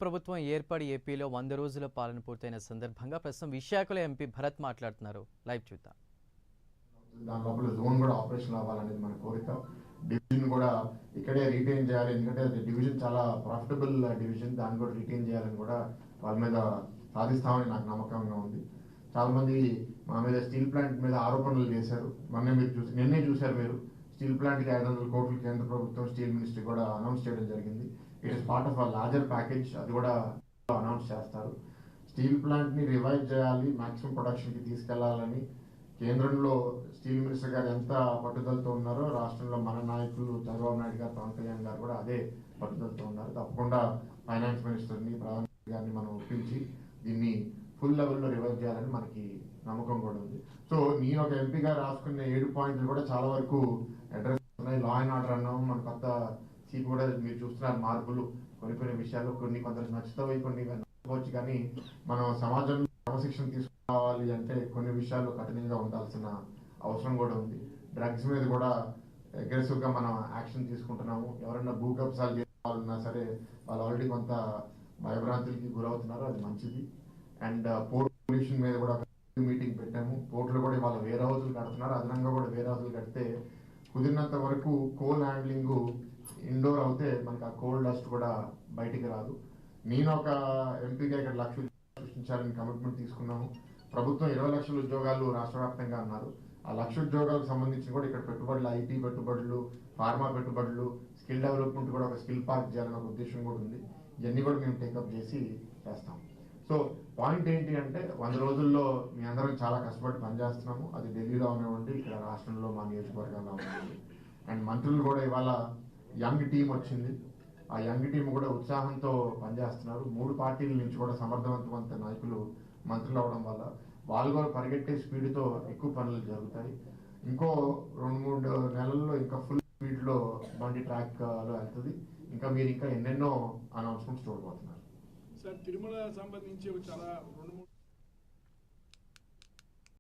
ప్రభుత్వం ఏర్పడి ఏపీలో 100 రోజుల పాలన పూర్తయిన సందర్భంగా ప్రస్తుతం విశాఖలో ఎంపీ భరత్ మాట్లాడుతున్నారు. లైవ్ చూద్దాం. దాని లోపల జోన్ కూడా ఆపరేషన్ అవ్వాలనేది మన కోరిక. డివిజన్ కూడా ఇక్కడే రిటైన్ చేయాలి, ఎందుకంటే డివిజన్ చాలా ప్రాఫిటబుల్ డివిజన్, దాన్ని కూడా రిటైన్ చేయాలని కూడా వాళ్ళ మీద సాధిస్తామని నాకు నమ్మకంగా ఉంది. చాలా మంది మా మీద స్టీల్ ప్లాంట్ మీద ఆరోపణలు చేశారు. నిన్నే చూశారు మీరు. స్టీల్ ప్లాంట్కి 500 కోట్లు కేంద్ర ప్రభుత్వం స్టీల్ మినిస్ట్రీ కూడా అనౌన్స్ చేయడం జరిగింది. It is part of a larger package, అది కూడా అనౌన్స్ చేస్తారు. స్టీల్ ప్లాంట్ ని రివైవ్ చేయాలి, మాక్సిమం ప్రొడక్షన్ కి తీసుకెళ్లాలని కేంద్రంలో స్టీల్ మినిస్టర్ గారు ఎంత పట్టుదలతో ఉన్నారో రాష్ట్రంలో మన నాయకులు చంద్రబాబు నాయుడు గారు, పవన్ కళ్యాణ్ గారు కూడా అదే పట్టుదలతో ఉన్నారు. తప్పకుండా ఫైనాన్స్ మినిస్టర్ని, ప్రధానమంత్రి గారిని మనం ఒప్పించి దీన్ని ఫుల్ లెవెల్లో రివైవ్ చేయాలని మనకి నమ్మకం కూడా ఉంది. సో నేను ఒక ఎంపీగా రాసుకున్న 7 పాయింట్లు కూడా చాలా వరకు అడ్రస్ ఉన్నాయి. లా అండ్ ఆర్డర్ అన్నాము, మన కొత్త సీపీ కూడా మీరు చూస్తున్నారు మార్పులు, కొన్ని విషయాలు కొందరికి నచ్చుతాయి, కొన్ని నచ్చవచ్చు. కానీ మనం సమాజంలో క్రమశిక్షణ తీసుకురావాలి అంటే కొన్ని విషయాలు కఠినంగా ఉండాల్సిన అవసరం కూడా ఉంది. డ్రగ్స్ మీద కూడా అగ్రెసివ్ గా మనం యాక్షన్ తీసుకుంటున్నాము. ఎవరైనా భూకబ్జాలు చేసే వాళ్ళు ఉన్నా సరే వాళ్ళు ఆల్రెడీ కొంత భయభ్రాంతులకి గురవుతున్నారు, అది మంచిది. అండ్ పోర్ట్ పొల్యూషన్ మీద కూడా మీటింగ్ పెట్టాము. పోర్టులు కూడా ఇవాళ వేర్ హౌజులు కడుతున్నారు, అదనంగా కూడా వేర్ హౌజులు కడితే కుదిరినంత వరకు కోల్ హ్యాండ్లింగ్ ఇండోర్ అవుతే మనకు ఆ కోల్ డస్ట్ కూడా బయటికి రాదు. నేను ఒక ఎంపీగా ఇక్కడ 1 లక్ష సృష్టించాలని కమిట్మెంట్ తీసుకున్నాము. ప్రభుత్వం 20 లక్షల ఉద్యోగాలు రాష్ట్ర వ్యాప్తంగా అన్నారు. ఆ 1 లక్ష ఉద్యోగాలకు సంబంధించి కూడా ఇక్కడ పెట్టుబడులు, ఐటీ పెట్టుబడులు, ఫార్మా పెట్టుబడులు, స్కిల్ డెవలప్మెంట్ కూడా ఒక స్కిల్ పార్క్ చేయాలన్న ఉద్దేశం కూడా ఉంది. ఇవన్నీ కూడా మేము టేకప్ చేసి చేస్తాం. సో పాయింట్ ఏంటి అంటే 100 రోజుల్లో మీ అందరం చాలా కష్టపడి పనిచేస్తున్నాము. అది ఢిల్లీలో ఉన్నవండి, ఇక్కడ రాష్ట్రంలో మా నియోజకవర్గాల్లో ఉంది. అండ్ మంత్రులు కూడా ఇవాళ యంగ్ టీం వచ్చింది. ఆ యంగ్ టీం కూడా ఉత్సాహంతో పనిచేస్తున్నారు. 3 పార్టీల నుంచి కూడా సమర్థవంతమైన నాయకులు మంత్రులు అవడం వల్ల వాళ్ళు కూడా పరిగెట్టే స్పీడ్తో ఎక్కువ పనులు జరుగుతాయి. ఇంకో 2-3 నెలల్లో ఇంకా ఫుల్ స్పీడ్ లో బండి ట్రాక్ లో వెళ్తుంది. ఇంకా మీరు ఇంకా ఎన్నెన్నో అనౌన్స్మెంట్స్ చూడబోతున్నారు. సార్, తిరుమల సంబంధించి చాలా 2-3